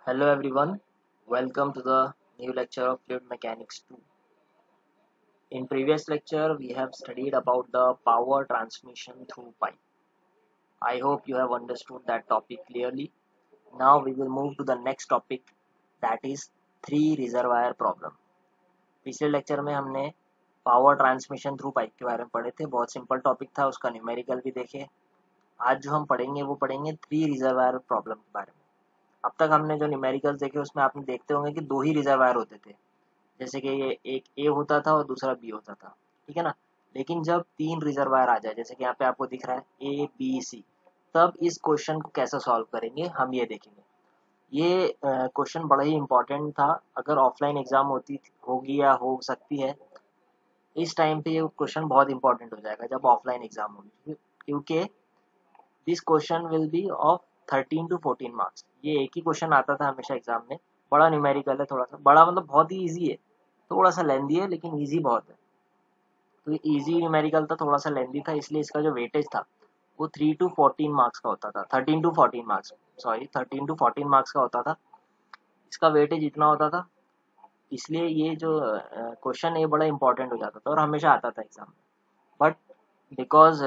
Hello everyone, welcome to the new lecture of Fluid Mechanics 2. In previous lecture, we have studied about the power transmission through pipe. I hope you have understood that topic clearly. Now we will move to the next topic, that is three reservoir problem. पिछले lecture में हमने power transmission through pipe के बारे में पढ़े थे। बहुत simple topic था, उसका न्यूमेरिकल भी देखे। आज जो हम पढ़ेंगे वो पढ़ेंगे थ्री रिजर्वायर प्रॉब्लम के बारे में। अब तक हमने जो न्यूमेरिकल्स देखे उसमें आपने देखते होंगे कि दो ही रिजर्वायर होते थे, जैसे कि ये एक ए होता था और दूसरा बी होता था, ठीक है ना। लेकिन जब तीन रिजर्वायर आ जाए, जैसे कि यहाँ पे आपको दिख रहा है ए बी सी, तब इस क्वेश्चन को कैसे सॉल्व करेंगे हम ये देखेंगे। ये क्वेश्चन बड़ा ही इम्पोर्टेंट था। अगर ऑफलाइन एग्जाम होगी या हो सकती है, इस टाइम पे ये क्वेश्चन बहुत इंपॉर्टेंट हो जाएगा जब ऑफलाइन एग्जाम होगी, क्योंकि this question will be of 13 to 14 marks. ये एक ही क्वेश्चन आता था हमेशा एग्जाम में। बड़ा न्यूमेरिकल है, थोड़ा सा बड़ा मतलब बहुत ही ईजी है, थोड़ा सा लेंदी है लेकिन ईजी बहुत है। तो ये ईजी न्यूमेरिकल था, थोड़ा सा लेंदी था, इसलिए इसका जो वेटेज था वो 3 to 14 मार्क्स का होता था। 13 to 14 marks, sorry 13 to 14 marks का होता था। इसका वेटेज इतना होता था, इसलिए ये जो क्वेश्चन ये बड़ा इंपॉर्टेंट हो जाता था और हमेशा आता था एग्जाम में। But because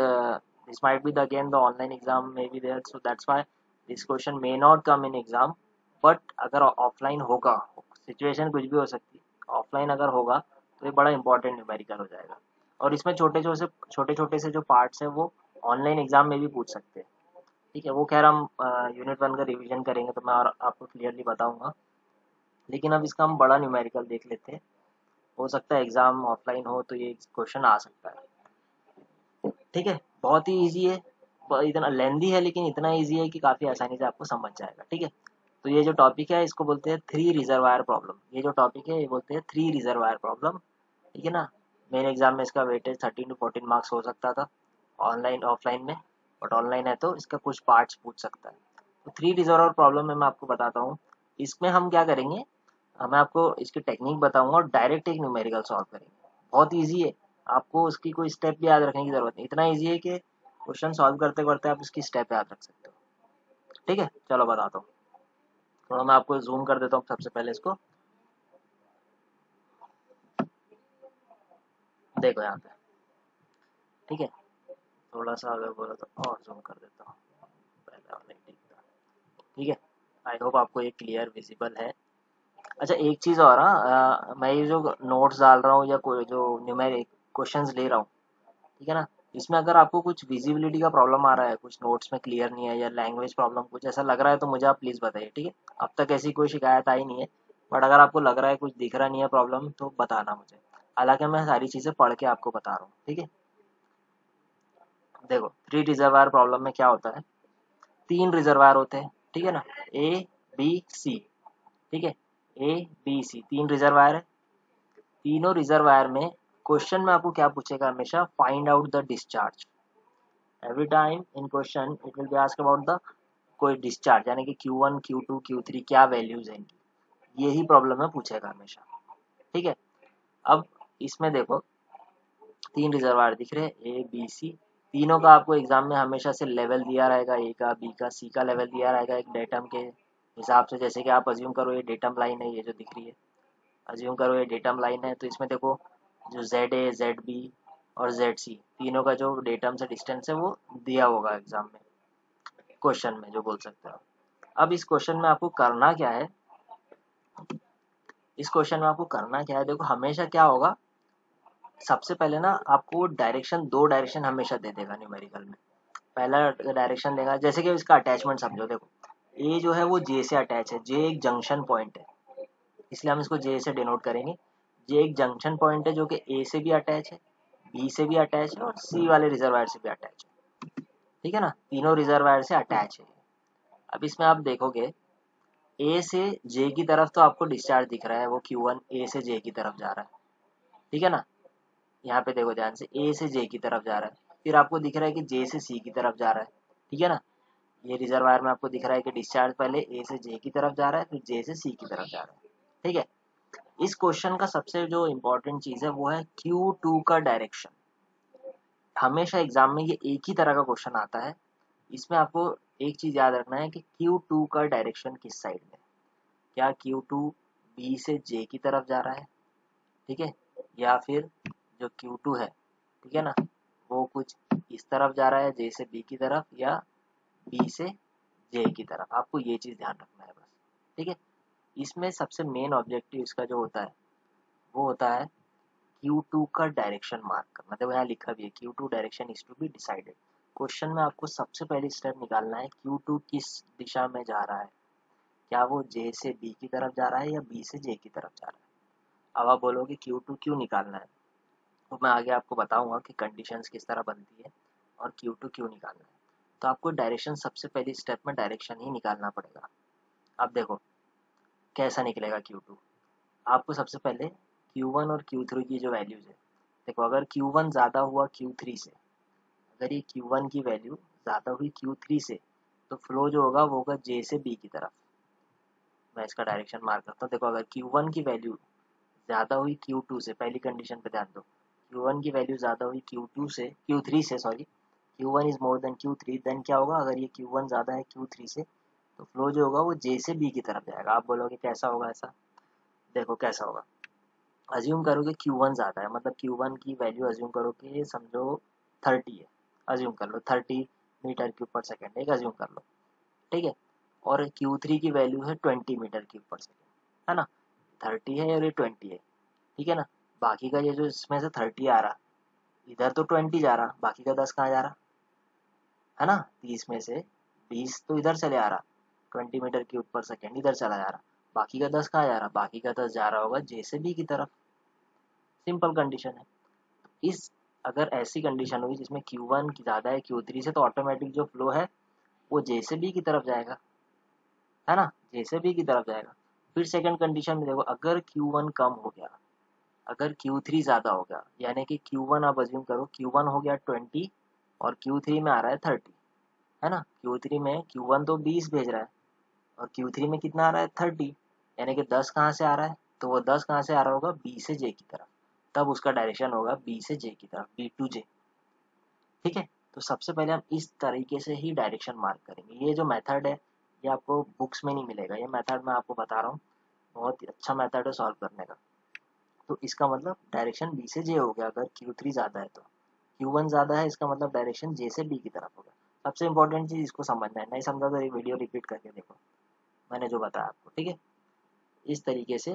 this might be the again the online exam may be there, so that's why this question may not come in exam. but अगर ऑफलाइन होगा, सिचुएशन कुछ भी हो सकती है, ऑफलाइन अगर होगा तो ये बड़ा इंपॉर्टेंट न्यूमेरिकल हो जाएगा। और इसमें छोटे छोटे से जो पार्ट्स हैं वो ऑनलाइन एग्जाम में भी पूछ सकते हैं, ठीक है। वो खैर हम यूनिट 1 का रिवीजन करेंगे तो मैं और आपको क्लियरली बताऊंगा। लेकिन अब इसका हम बड़ा न्यूमेरिकल देख लेते हैं। हो सकता है एग्जाम ऑफलाइन हो तो ये क्वेश्चन आ सकता है, ठीक है। बहुत ही ईजी है, इतना लेंदी है लेकिन इतना ईजी है कि काफ़ी आसानी से आपको समझ जाएगा, ठीक है। तो ये जो टॉपिक है इसको बोलते हैं थ्री रिजर्वायर प्रॉब्लम। ये जो टॉपिक है ये बोलते हैं थ्री रिजर्वायर प्रॉब्लम, ठीक है ना। मेन एग्जाम में इसका वेटेज 13 to 14 मार्क्स हो सकता था ऑनलाइन ऑफलाइन में, बट ऑनलाइन है तो इसका कुछ पार्ट्स पूछ सकता है। तो थ्री रिजर्वायर प्रॉब्लम में मैं आपको बताता हूँ। इसमें हम क्या करेंगे, मैं आपको इसकी टेक्निक बताऊंगा और डायरेक्ट एक न्यूमेरिकल सॉल्व करेंगे। बहुत ईजी है, आपको उसकी कोई स्टेप भी याद रखने की जरूरत नहीं। इतना ईजी है कि क्वेश्चन सॉल्व करते करते आप उसकी स्टेप याद रख सकते हो, ठीक है। चलो बताता हूँ, थोड़ा मैं आपको जूम कर देता हूँ सबसे पहले इसको। देखो यहाँ पे, ठीक है। थोड़ा सा अगर बोला तो और जूम कर देता हूँ, पहले और नहीं दिखता, ठीक है। आई होप आपको ये क्लियर विजिबल है। अच्छा एक चीज़ और, हाँ, मैं ये जो नोट्स डाल रहा हूँ या कोई जो न्यूमेरिक क्वेश्चंस ले रहा हूँ, ठीक है ना, इसमें अगर आपको कुछ विजिबिलिटी का प्रॉब्लम आ रहा है, कुछ नोट्स में क्लियर नहीं है या लैंग्वेज प्रॉब्लम कुछ ऐसा लग रहा है तो मुझे आप प्लीज़ बताइए, ठीक है। अब तक ऐसी कोई शिकायत आई नहीं है, बट अगर आपको लग रहा है कुछ दिख रहा नहीं है प्रॉब्लम तो बताना मुझे। हालांकि मैं सारी चीज़ें पढ़ के आपको बता रहा हूँ, ठीक है। देखो थ्री रिजर्वायर प्रॉब्लम में क्या होता है, तीन रिजर्वायर होते हैं, ठीक है ना, ए बी सी, ठीक है। ए बी सी तीन रिजर्वायर है। तीनों रिजर्वायर में क्वेश्चन में आपको क्या पूछेगा हमेशा, find out the discharge. Every time in question it will be ask about the कोई डिस्चार्ज, यानी कि Q1 Q2 Q3 क्या वैल्यूज हैं इनकी, यही प्रॉब्लम में पूछेगा हमेशा, ठीक है। अब इसमें देखो तीन रिजर्वायर दिख रहे हैं ए बी सी, तीनों का आपको एग्जाम में हमेशा से लेवल दिया रहेगा, ए का बी का सी का लेवल दिया रहेगा एक डेटम के हिसाब से। जैसे कि आप अज्यूम करो ये डेटम लाइन है, ये जो दिख रही है, अज्यूम करो ये डेटम लाइन है, तो इसमें देखो जो जेड ए जेड बी और जेड सी तीनों का जो डेटम से डिस्टेंस है वो दिया होगा एग्जाम में, क्वेश्चन में जो बोल सकते हो। अब इस क्वेश्चन में आपको करना क्या है, इस क्वेश्चन में आपको करना क्या है, देखो हमेशा क्या होगा, सबसे पहले ना आपको डायरेक्शन, दो डायरेक्शन हमेशा दे देगा न्यूमेरिकल में। पहला डायरेक्शन देगा, जैसे कि इसका अटैचमेंट समझो, देखो ए जो है वो जे से अटैच है, जे एक जंक्शन पॉइंट है, इसलिए हम इसको जे से डिनोट करेंगे। जे एक जंक्शन पॉइंट है जो कि ए से भी अटैच है, बी से भी अटैच है और सी वाले रिजर्वायर से भी अटैच है, ठीक है ना, तीनों रिजर्वायर से अटैच है। अब इसमें आप देखोगे ए से जे की तरफ तो आपको डिस्चार्ज दिख रहा है, वो Q1 ए से जे की तरफ जा रहा है, ठीक है ना। यहाँ पे देखो ध्यान से, ए से जे की तरफ जा रहा है, फिर आपको दिख रहा है कि जे से सी की तरफ जा रहा है, ठीक है ना। ये रिजर्वायर में आपको दिख रहा है कि डिस्चार्ज पहले ए से जे की तरफ जा रहा है, फिर जे से सी की तरफ जा रहा है, ठीक है। इस क्वेश्चन का सबसे जो इम्पोर्टेंट चीज़ है वो है Q2 का डायरेक्शन। हमेशा एग्जाम में ये एक ही तरह का क्वेश्चन आता है, इसमें आपको एक चीज़ याद रखना है कि Q2 का डायरेक्शन किस साइड में। क्या Q2 B से J की तरफ जा रहा है, ठीक है, या फिर जो Q2 है, ठीक है ना, वो कुछ इस तरफ जा रहा है J से B की तरफ या B से J की तरफ। आपको ये चीज़ ध्यान रखना है बस, ठीक है। इसमें सबसे मेन ऑब्जेक्टिव इसका जो होता है वो होता है Q2 का डायरेक्शन मार्क करना। देखो यहाँ लिखा भी है Q2 direction is to be decided. Question में आपको सबसे पहले स्टेप निकालना है Q2 किस दिशा में जा रहा है, क्या वो J से B की तरफ जा रहा है या B से J की तरफ जा रहा है। अब आप बोलोगे Q2 क्यों निकालना है, तो मैं आगे आपको बताऊंगा कि कंडीशंस किस तरह बनती है और Q2 क्यों निकालना है। तो आपको डायरेक्शन सबसे पहली स्टेप में डायरेक्शन ही निकालना पड़ेगा। अब देखो कैसा निकलेगा Q2। आपको सबसे पहले Q1 और Q3 की जो वैल्यूज है, देखो अगर Q1 ज़्यादा हुआ Q3 से, अगर ये Q1 की वैल्यू ज़्यादा हुई Q3 से, तो फ्लो जो होगा वो होगा J से B की तरफ। मैं इसका डायरेक्शन मार्क करता हूँ। देखो अगर Q1 की वैल्यू ज़्यादा हुई Q2 से, पहली कंडीशन पे ध्यान दो, Q1 की वैल्यू ज़्यादा हुई Q3 से sorry, Q1 is more than Q3, then क्या होगा, अगर ये Q1 ज़्यादा है Q3 से, तो फ्लो जो होगा वो J से B की तरफ जाएगा। आप बोलोगे कैसा होगा ऐसा, देखो कैसा होगा। अज्यूम करो कि Q1 ज़्यादा है, मतलब Q1 की वैल्यू अज्यूम करो कि समझो 30 है, अज्यूम कर लो 30 मीटर क्यूब पर सेकेंड, एक अज्यूम कर लो, ठीक है। और Q3 की वैल्यू है 20 मीटर क्यूब पर सेकेंड, है ना। 30 है और ये 20 है, ठीक है ना। बाकी का ये जो इसमें से 30 आ रहा, इधर तो 20 जा रहा, बाकी का 10 कहाँ जा रहा, है ना। 30 में से 20 तो इधर चले आ रहा, 20 मीटर क्यूब पर सेकेंड इधर चला जा रहा, बाकी का 10 कहाँ जा रहा, बाकी का 10 जा रहा होगा J से B की तरफ। सिंपल कंडीशन है। इस अगर ऐसी कंडीशन हुई जिसमें Q1 की ज़्यादा है Q3 से, तो ऑटोमेटिक जो फ्लो है वो J से B की तरफ जाएगा, है ना, J से B की तरफ जाएगा। फिर सेकंड कंडीशन में देखो, अगर Q1 कम हो गया, अगर Q3 ज़्यादा हो गया, यानी कि Q1 आप अज्यूम करो Q1 हो गया 20 और Q3 में आ रहा है 30, है ना। Q3 में Q1 तो 20 भेज रहा है और Q3 में कितना आ रहा है 30, यानी कि 10 कहाँ से आ रहा है, तो वो 10 कहाँ से आ रहा होगा B से J की तरफ, तब उसका डायरेक्शन होगा B से J की तरफ, B to J, ठीक है। तो सबसे पहले हम इस तरीके से ही डायरेक्शन मार्क करेंगे। ये जो मेथड है ये आपको बुक्स में नहीं मिलेगा, ये मेथड मैं आपको बता रहा हूँ, बहुत ही अच्छा मेथड है सॉल्व करने का। तो इसका मतलब डायरेक्शन B से J हो गया अगर Q3 ज़्यादा है तो, Q1 ज़्यादा है इसका मतलब डायरेक्शन J से B की तरफ होगा। सबसे इंपॉर्टेंट चीज़ इसको समझना है, नहीं समझा तो ये वीडियो रिपीट करके देखो मैंने जो बताया आपको, ठीक है। इस तरीके से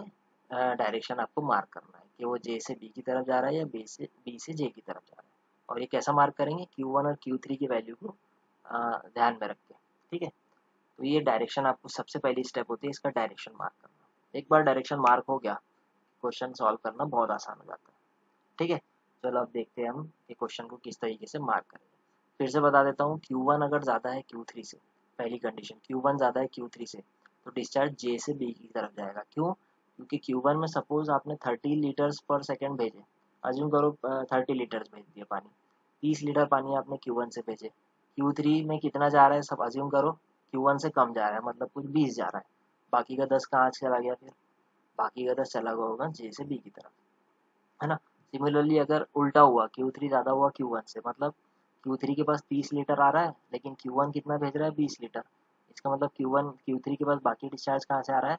डायरेक्शन आपको मार्क करना है कि वो J से B की तरफ जा रहा है या B से J की तरफ जा रहा है। और ये कैसा मार्क करेंगे, Q1 और Q3 की वैल्यू को ध्यान में रख के, ठीक है। तो ये डायरेक्शन आपको सबसे पहली स्टेप होती है इसका डायरेक्शन मार्क करना। एक बार डायरेक्शन मार्क हो गया, क्वेश्चन सॉल्व करना बहुत आसान हो जाता है, ठीक है। चलो अब देखते हैं हम कि क्वेश्चन को किस तरीके से मार्क करेंगे। फिर से बता देता हूँ, Q1 अगर ज़्यादा है Q3 से, पहली कंडीशन Q1 ज़्यादा है Q3 से, तो डिस्चार्ज J से B की तरफ जाएगा। क्यों, क्योंकि Q1 में सपोज आपने 30 लीटर्स पर सेकेंड भेजे, अज्यूम करो 30 लीटर्स भेज दिए पानी, 30 लीटर पानी आपने Q1 से भेजे, Q3 में कितना जा रहा है सब अज्यूम करो, Q1 से कम जा रहा है, मतलब कुछ 20 जा रहा है, बाकी का 10 कहाँ चला गया, फिर बाकी का 10 चला गया होगा J से B की तरफ, है ना। सिमिलरली अगर उल्टा हुआ, Q3 ज़्यादा हुआ Q1 से, मतलब Q3 के पास 30 लीटर आ रहा है लेकिन Q1 कितना भेज रहा है 20 लीटर, इसका मतलब Q3 के पास बाकी डिस्चार्ज कहाँ से आ रहा है,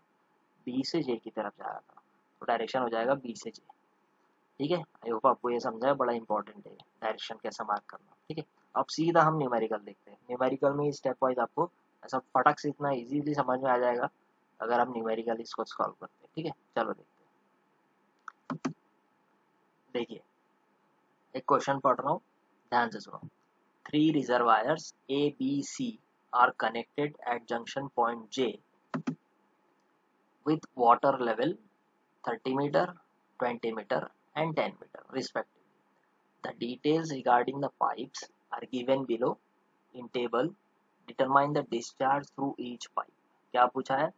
B से J की तरफ जा रहा था, तो डायरेक्शन हो जाएगा B से J, ठीक है। आई होप आपको ये समझा है, बड़ा इंपॉर्टेंट है डायरेक्शन कैसा मार्क करना, ठीक है। अब सीधा हम न्यूमेरिकल देखते हैं। न्यूमेरिकल में स्टेप वाइज आपको ऐसा फटक से इतना इजीली समझ में आ जाएगा अगर हम न्यूमेरिकल इसको सॉल्व करते हैं, ठीक है। चलो देखते हैं, देखिए एक क्वेश्चन पढ़ रहा हूँ, ध्यान से सुनो। Three reservoirs A, B, C are connected at junction point J with water level 30 meter, 20 meter and 10 meter respectively. The details regarding the pipes are given below in table. Determine the discharge through each pipe. क्या पूछा है,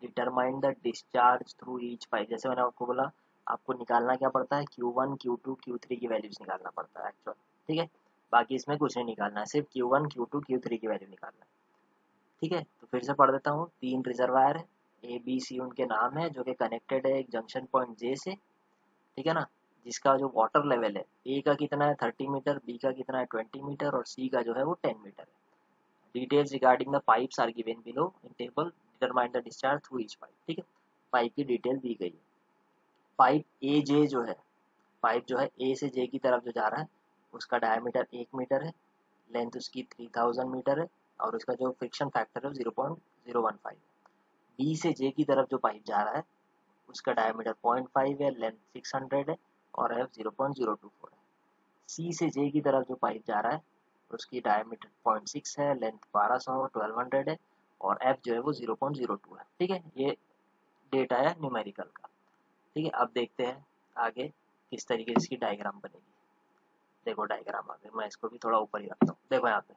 Determine the discharge through each pipe। जैसे मैंने आपको बोला, आपको निकालना क्या पड़ता है, Q1, Q2, Q3 की वैल्यूज निकालना पड़ता है एक्चुअल, ठीक है। बाकी इसमें कुछ नहीं निकालना है, सिर्फ Q1, Q2, Q3 की वैल्यू निकालना है, ठीक है। तो फिर से पढ़ देता हूँ, तीन रिजर्वायर है, ए बी सी उनके नाम है, जो कि कनेक्टेड है एक जंक्शन पॉइंट जे से, ठीक है ना। जिसका जो वाटर लेवल है, ए का कितना है 30 मीटर, बी का कितना है 20 मीटर और सी का जो है वो 10 मीटर है। Details regarding the pipes are given below in table. Determine the discharge through each pipe. ठीक है, पाइप की डिटेल दी गई है। पाइप ए जे जो है, पाइप जो है ए से जे की तरफ जो जा रहा है उसका डायमीटर 1 मीटर है, लेंथ उसकी 3000 मीटर है और उसका जो फ्रिक्शन फैक्टर है 0.015 है। बी से जे की तरफ जो पाइप जा रहा है उसका डायमीटर 0.5 है, लेंथ 600 है और एफ 0.024 है। सी से जे की तरफ जो पाइप जा रहा है उसकी डायमीटर 0.6 है, लेंथ 1200 है और एफ जो है वो 0.02 है। ठीक है, ये डेटा है न्यूमेरिकल का। ठीक है, अब देखते हैं आगे किस तरीके से इसकी डायग्राम बनेगी। देखो डायग्राम आगे, मैं इसको भी थोड़ा ऊपर ही रखता हूँ। देखो यहाँ पे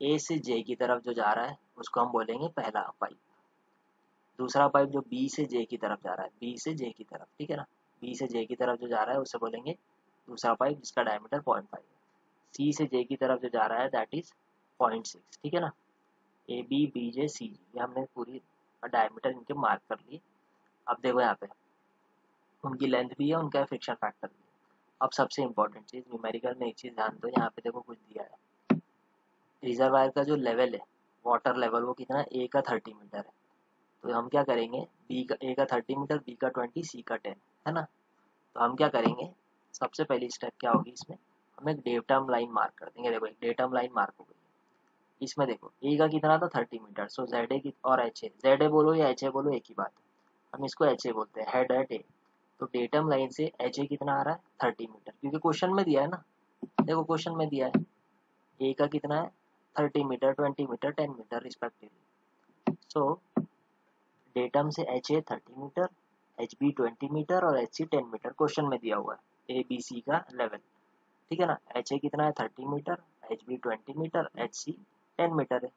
ए से जे की तरफ जो जा रहा है उसको हम बोलेंगे पहला पाइप। दूसरा पाइप जो बी से जे की तरफ जा रहा है, बी से जे की तरफ, ठीक है ना, बी से जे की तरफ जो जा रहा है उसे बोलेंगे दूसरा पाइप जिसका डायमीटर 0.5 है। सी से जे की तरफ जो जा रहा है दैट इज 0.6। ठीक है ना, ए बी बी जे सी जी, ये हमने पूरी डायमीटर इनके मार्क कर लिए। अब देखो यहाँ पे उनकी लेंथ भी है, उनका फ्रिक्शन फैक्टर भी है। अब सबसे इंपॉर्टेंट चीज़ न्यूमेरिकल में एक चीज़ ध्यान दो, यहाँ पे देखो कुछ दिया है, रिजर्वायर का जो लेवल है, वाटर लेवल, वो कितना है, ए का 30 मीटर है। तो हम क्या करेंगे, बी का ए का 30 मीटर, बी का 20, सी का 10 है ना। तो हम क्या करेंगे, सबसे पहली स्टेप क्या होगी इसमें, हम एक डेटम लाइन मार्क कर देंगे। देखो एक डेटम लाइन मार्क हो गई। इसमें देखो ए का कितना था 30 मीटर, सो जेड ए की और एच ए, जेड ए बोलो या एच ए बोलो एक ही बात है, हम इसको एच ए बोलते हैं, हेड एट ए। तो डेटम लाइन से एच ए कितना आ रहा है 30 मीटर, क्योंकि क्वेश्चन में दिया है ना, देखो क्वेश्चन में दिया है ए का कितना है 30 metre, 20 metre, 10 metre respectively. So datum से H A 30 metre, H B 20 metre और एच सी 10 मीटर क्वेश्चन में दिया हुआ है, ए बी सी का लेवल। ठीक है ना, एच ए कितना है 30 metre, H B 20 metre, H C 10 metre है।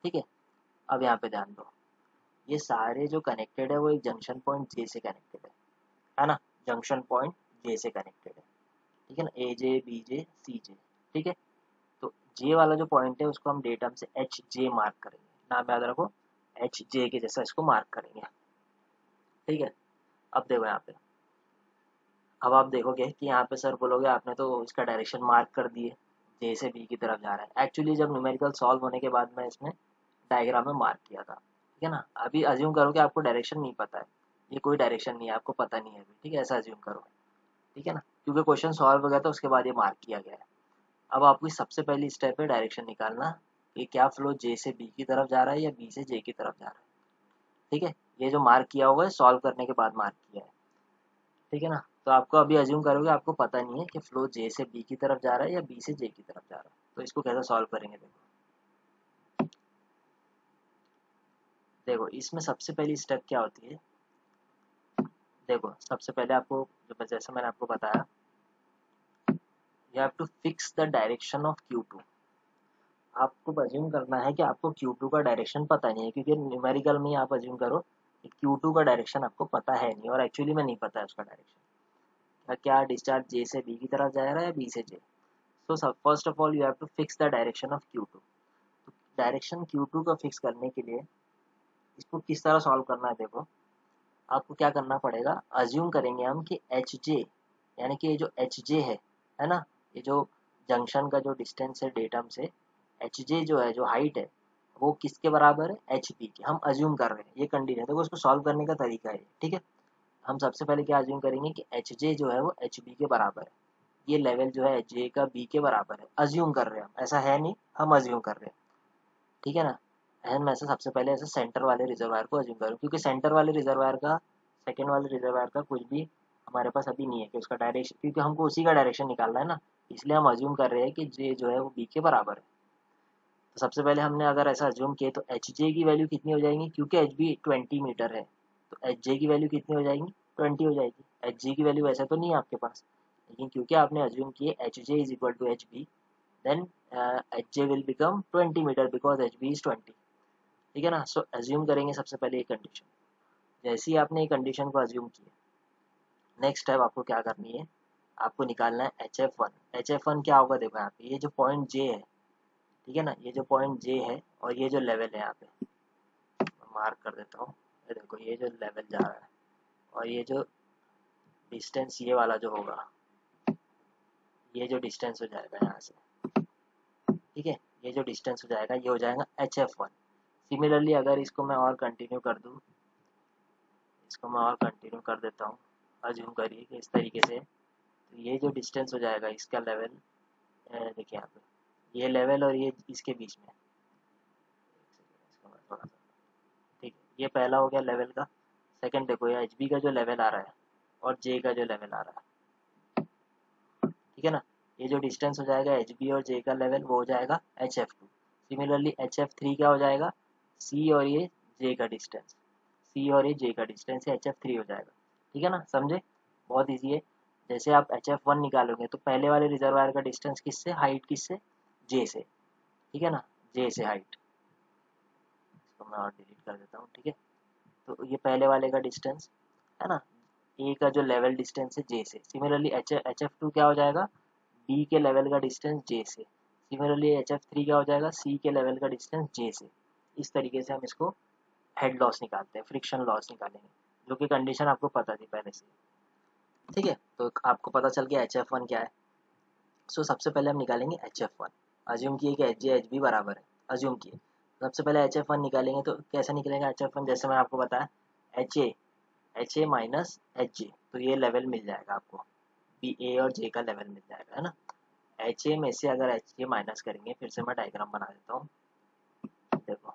ठीक है, अब यहाँ पे ध्यान दो, ये सारे जो कनेक्टेड है वो एक जंक्शन पॉइंट जे से कनेक्टेड है ना, जंक्शन पॉइंट जे से कनेक्टेड है। ठीक है ना, ए जे बी जे सी जे। ठीक है, तो जे वाला जो पॉइंट है उसको हम डेटम से एच जे मार्क करेंगे, नाम याद रखो, एच जे के जैसा इसको मार्क करेंगे। ठीक है, अब देखो यहाँ पे, अब आप देखोगे कि यहाँ पे सर बोलोगे आपने तो इसका डायरेक्शन मार्क कर दिए, जे से बी की तरफ जा रहा है। एक्चुअली जब न्यूमेरिकल सॉल्व होने के बाद मैं इसमें डायग्राम में मार्क किया था। ठीक है ना, अभी अज्यूम करो कि आपको डायरेक्शन नहीं पता है, ये कोई डायरेक्शन नहीं है, आपको पता नहीं है अभी। ठीक है, ऐसा अज्यूम करो। ठीक है ना, क्योंकि क्वेश्चन सॉल्व हो गया था उसके बाद ये मार्क किया गया है। अब आपकी सबसे पहली स्टेप है डायरेक्शन निकालना कि क्या फ्लो जे से बी की तरफ जा रहा है या बी से जे की तरफ जा रहा है। ठीक है, ये जो मार्क किया हुआ है सॉल्व करने के बाद मार्क किया है। ठीक है ना, तो आपको अभी अज्यूम करोगे आपको पता नहीं है कि फ्लो जे से बी की तरफ जा रहा है या बी से जे की तरफ जा रहा है, तो इसको कैसे सॉल्व करेंगे। देखो देखो इसमें सबसे पहली स्टेप क्या होती है, देखो सबसे पहले आपको जो जैसे मैंने आपको बताया, you have to fix the direction of Q2। आपको अज्यूम करना है कि आपको Q2 का डायरेक्शन पता नहीं है, क्योंकि न्यूमेरिकल में आप अज्यूम करो कि Q2 का डायरेक्शन आपको पता है नहीं, और एक्चुअली में नहीं पता है उसका डायरेक्शन, क्या डिस्चार्ज जे से बी की तरफ जा रहा है या बी से J. So first of all you have to fix the direction of Q2। Direction Q2 का फिक्स करने के लिए इसको किस तरह सॉल्व करना है, देखो आपको क्या करना पड़ेगा, अज्यूम करेंगे हम कि एच जे, यानी कि ये जो एच जे है ना, ये जो जंक्शन का जो डिस्टेंस है डेटम से, एच जे जो है, जो हाइट है, वो किसके बराबर है, एच बी के। हम अज्यूम कर रहे हैं, ये कंडीशन है, देखो उसको सॉल्व करने का तरीका है। ठीक है, हम सबसे पहले क्या अज्यूम करेंगे कि एच जे जो है वो एच बी के बराबर है, ये लेवल जो है एच जे का बी के बराबर है, अज्यूम कर रहे हैं हम, ऐसा है नहीं, हम अज्यूम कर रहे हैं। ठीक है ना, हम ऐसे सबसे पहले ऐसे सेंटर वाले रिजर्वायर को अज्यूम करो, क्योंकि सेंटर वाले रिजर्वायर का, सेकेंड वाले रिजर्वायर का कुछ भी हमारे पास अभी नहीं है कि उसका डायरेक्शन, क्योंकि हमको उसी का डायरेक्शन निकालना है ना, इसलिए हम अज्यूम कर रहे हैं कि जे जो है वो बी के बराबर है। तो सबसे पहले हमने अगर ऐसा अज्यूम किए तो एच जे की वैल्यू कितनी हो जाएगी, क्योंकि एच बी 20 मीटर है, तो एच जे की वैल्यू कितनी हो जाएगी, 20 हो जाएगी। एच जी की वैल्यू ऐसा तो नहीं है आपके पास, लेकिन क्योंकि आपने अज्यूम किए H J is equal to H B, then H J will become 20 metre because H B is 20। ठीक है ना, सो अज्यूम करेंगे सबसे पहले ये कंडीशन। जैसे ही आपने ये कंडीशन को अज्यूम किया, नेक्स्ट स्टेप आपको क्या करनी है, आपको निकालना है H F one. H F one क्या होगा, देखो यहाँ पे ये जो पॉइंट जे है, ठीक है ना, ये जो पॉइंट जे है और ये जो लेवल है यहाँ पे मार्क कर देता हूँ, ये देखो ये जो लेवल जा रहा है और ये जो डिस्टेंस ये वाला जो होगा, ये जो डिस्टेंस हो जाएगा यहाँ से, ठीक है, ये जो डिस्टेंस हो जाएगा ये हो जाएगा एच एफ वन। सिमिलरली अगर इसको मैं और कंटिन्यू कर दूँ, इसको मैं और कंटिन्यू कर देता हूँ, अज्यूम करिए कि इस तरीके से, तो ये जो डिस्टेंस हो जाएगा इसका लेवल, देखिए यहाँ पे ये लेवल और ये इसके बीच में, इसको मैं थोड़ा सा, ठीक है, ये पहला हो गया लेवल का। सेकंड देखो ये एच बी का जो लेवल आ रहा है और जे का जो लेवल आ रहा है, ठीक है ना, ये जो डिस्टेंस हो जाएगा एच बी और जे का लेवल वो हो जाएगा H F to. Similarly H F three क्या हो जाएगा, सी और ये जे का डिस्टेंस, सी और ये जे का डिस्टेंस एच एफ थ्री हो जाएगा। ठीक है ना, समझे, बहुत ईजी है। जैसे आप एच एफ वन निकालोगे तो पहले वाले रिजर्वायर का डिस्टेंस किससे, हाइट किससे, जे से, ठीक है ना, जे से हाइट, इसको मैं और डिलीट कर देता हूँ, ठीक है। तो ये पहले वाले का डिस्टेंस है ना, ए का जो लेवल डिस्टेंस है जे से। सिमिलरली एच एफ टू क्या हो जाएगा, बी के लेवल का डिस्टेंस जे से। सिमिलरली एच एफ थ्री क्या हो जाएगा, सी के लेवल का डिस्टेंस जे से। इस तरीके से हम इसको हेड लॉस निकालते हैं, फ्रिक्शन लॉस निकालेंगे, जो कि कंडीशन आपको पता थी पहले से, ठीक है। तो आपको पता चल गया एच एफ वन क्या है। सो सबसे पहले हम निकालेंगे एच एफ वन। अज्यूम किए कि एच जे एच बी बराबर है, अज्यूम किए। सबसे पहले एच एफ वन निकालेंगे, तो कैसे निकलेगा एच एफ वन, जैसे मैंने आपको बताया, एच ए माइनस एच जे, तो ये लेवल मिल जाएगा आपको, बी ए और जे का लेवल मिल जाएगा, है ना। एच ए में से अगर एच जे माइनस करेंगे, फिर से मैं डायग्राम बना देता हूँ, देखो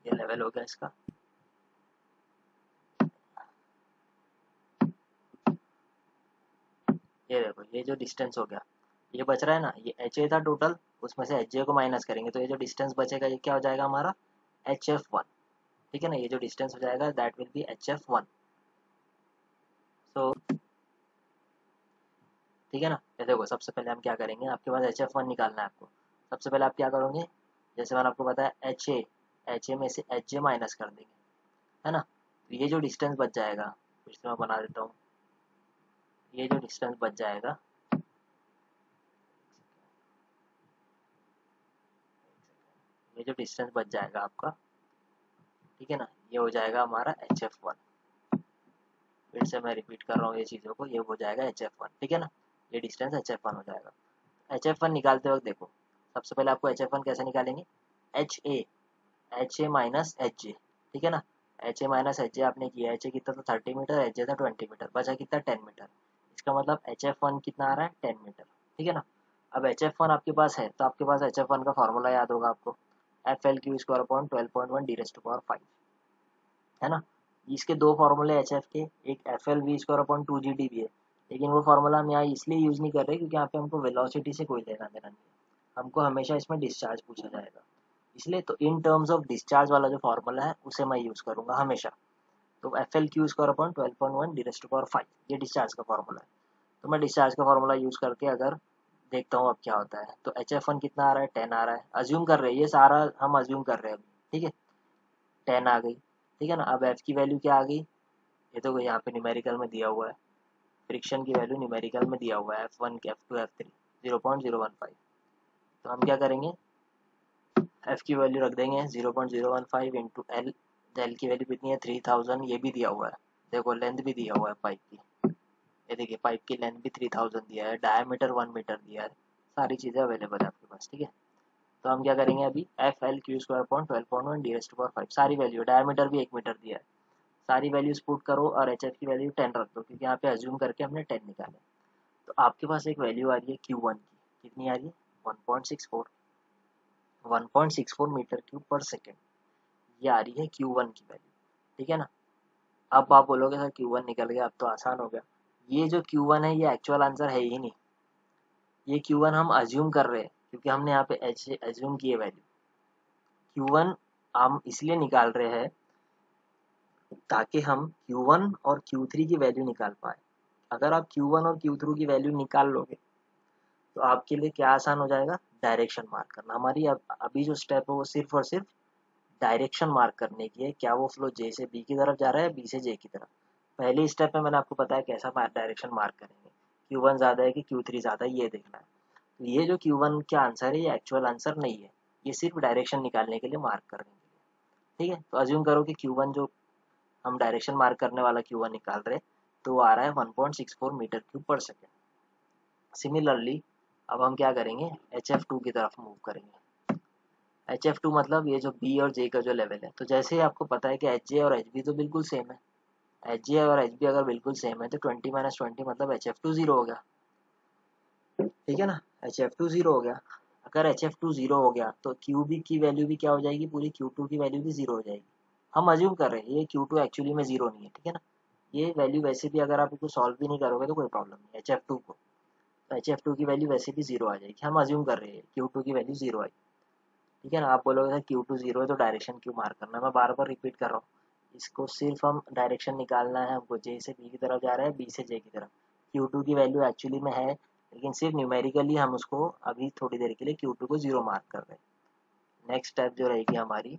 ये लेवल हो गया इसका, ये देखो ये जो डिस्टेंस हो गया, ये बच रहा है ना, ये एच ए था टोटल, उसमें से एच जे को माइनस करेंगे तो ये जो डिस्टेंस बचेगा ये क्या हो जाएगा हमारा, एच एफ वन, ठीक है ना। ये जो डिस्टेंस हो जाएगा that will be H F one. So ठीक है ना, ये देखो सबसे पहले हम क्या करेंगे, आपके पास एच एफ वन निकालना है आपको। सबसे पहले आप क्या करोगे, जैसे मैंने आपको बताया एच ए में से एच जे माइनस कर देंगे, है ना। तो ये जो डिस्टेंस बच जाएगा, फिर से मैं बना देता हूँ, ये जो डिस्टेंस बच जाएगा, ये जो डिस्टेंस बच जाएगा आपका, ठीक है ना, ये हो जाएगा हमारा एच एफ वन। फिर से मैं रिपीट कर रहा हूँ ये चीज़ों को, ये हो जाएगा एच एफ वन, ठीक है ना, ये डिस्टेंस एच एफ वन हो जाएगा। एच एफ वन निकालते वक्त देखो, सबसे पहले आपको एच एफ वन कैसे निकालेंगे, एच ए माइनस एच जे, ठीक है ना। एच ए माइनस एच जे आपने किया, एच ए कितना था 30 मीटर, एच जे था 20 मीटर, बचा कितना 10 मीटर। इसका मतलब एच एफ वन कितना आ रहा है 10 मीटर, ठीक है ना। अब एच एफ वन आपके पास है, तो आपके पास एच एफ वन का फॉर्मूला याद होगा आपको, F L Q square upon 12.1 D raise to power 5, है ना। इसके दो फार्मूले एच एफ के, एक F L V square upon 2 G D भी है, लेकिन वो फार्मूला हम यहाँ इसलिए यूज़ नहीं कर रहे क्योंकि यहाँ पे हमको वेलोसिटी से कोई लेना देना नहीं है, हमको हमेशा इसमें डिस्चार्ज पूछा जाएगा, इसलिए तो इन टर्म्स ऑफ डिस्चार्ज वाला जो फार्मूला है उसे मैं यूज़ करूँगा हमेशा। तो F L Q square upon 12.1 D raise to power 5, ये डिस्चार्ज का फार्मूला है। तो मैं डिस्चार्ज का फार्मूला यूज़ करके अगर देखता हूँ अब क्या होता है, तो एच एफ वन कितना आ रहा है 10 आ रहा है, अज्यूम कर रहे हैं, ये सारा हम अज्यूम कर रहे हैं अभी, ठीक है, 10 आ गई, ठीक है ना। अब एफ की वैल्यू क्या आ गई, ये तो यहाँ पे न्यूमेरिकल में दिया हुआ है, फ्रिक्शन की वैल्यू न्यूमेरिकल में दिया हुआ है, F one F two F three 0.015। तो हम क्या करेंगे, एफ की वैल्यू रख देंगे 0.015 इंटू एल, एल की वैल्यू कितनी है 3000, ये भी दिया हुआ है, देखो लेंथ भी दिया हुआ है पाइप की, ये देखिए पाइप की लेंथ भी 3000 दिया है, डायमीटर 1 मीटर दिया है, सारी चीज़ें अवेलेबल है आपके पास, ठीक है। तो हम क्या करेंगे अभी, F L Q square upon 12.1 D raise to power 5, सारी वैल्यू, डायमीटर भी 1 मीटर दिया है, सारी वैल्यूज पुट करो और एच एफ की वैल्यू 10 रख दो, क्योंकि यहाँ पे अज्यूम करके हमने 10 निकाले। तो आपके पास एक वैल्यू आ रही है क्यू वन की, कितनी आ रही है 1.64, 1.64 मीटर क्यूब पर सेकेंड, ये आ रही है क्यू वन की वैल्यू, ठीक है ना। अब आप बोलोगे सर क्यू वन निकल गया, अब तो आसान हो गया। ये जो क्यू वन है ये एक्चुअल आंसर है ही नहीं, ये क्यू वन हम अज्यूम कर रहे हैं क्योंकि हमने यहाँ पे एच अज्यूम की है वैल्यू। क्यू वन हम इसलिए निकाल रहे हैं ताकि हम Q1 और Q3 की वैल्यू निकाल पाए। अगर आप Q1 और Q3 की वैल्यू निकाल लोगे तो आपके लिए क्या आसान हो जाएगा, डायरेक्शन मार्क करना। हमारी अभी जो स्टेप है वो सिर्फ और सिर्फ डायरेक्शन मार्क करने की है, क्या वो फ्लो जे से बी की तरफ जा रहा है, बी से जे की तरफ। पहले स्टेप में मैंने आपको बताया कैसा डायरेक्शन मार्क करेंगे, Q1 ज़्यादा है कि Q3 ज़्यादा है ये देखना है। तो ये जो Q1 का आंसर है ये एक्चुअल आंसर नहीं है, ये सिर्फ डायरेक्शन निकालने के लिए मार्क करने के लिए, ठीक है। तो अज्यूम करो कि Q1 जो हम डायरेक्शन मार्क करने वाला Q1 निकाल रहे, तो वो आ रहा है 1.64 मीटर क्यूब पर सेकेंड। सिमिलरली अब हम क्या करेंगे, एच एफ टू की तरफ मूव करेंगे। HF2 मतलब ये जो B और J का जो लेवल है, तो जैसे ही आपको पता है कि HJ और HB तो बिल्कुल सेम है, HJ और HB अगर बिल्कुल सेम है तो 20 - 20 मतलब HF2 0 हो गया, ठीक है ना। HF2 0 हो गया। अगर HF2 0 हो गया तो QB की वैल्यू भी क्या हो जाएगी, पूरी Q2 की वैल्यू भी 0 हो जाएगी। हम अज्यूम कर रहे हैं ये Q2 एक्चुअली में 0 नहीं है, ठीक है ना। ये वैल्यू वैसे भी अगर आप इसको सॉल्व भी नहीं करोगे तो कोई प्रॉब्लम नहीं, HF2 को, तो HF2 की वैल्यू वैसे भी 0 आ जाएगी। हम अज्यूम कर रहे हैं Q2 की वैल्यू 0 आई, ठीक है ना। आप बोलोगे सर Q2 0 है तो डायरेक्शन क्यों मार्क करना है, मैं बार बार रिपीट कर रहा हूँ। इसको सिर्फ हम डायरेक्शन निकालना है हमको, J से B की तरफ जा रहा है, B से J की तरफ। Q2 की वैल्यू एक्चुअली में है, लेकिन सिर्फ न्यूमेरिकली हम उसको अभी थोड़ी देर के लिए Q2 को 0 मार्क कर रहे हैं। नेक्स्ट स्टेप जो रहेगी हमारी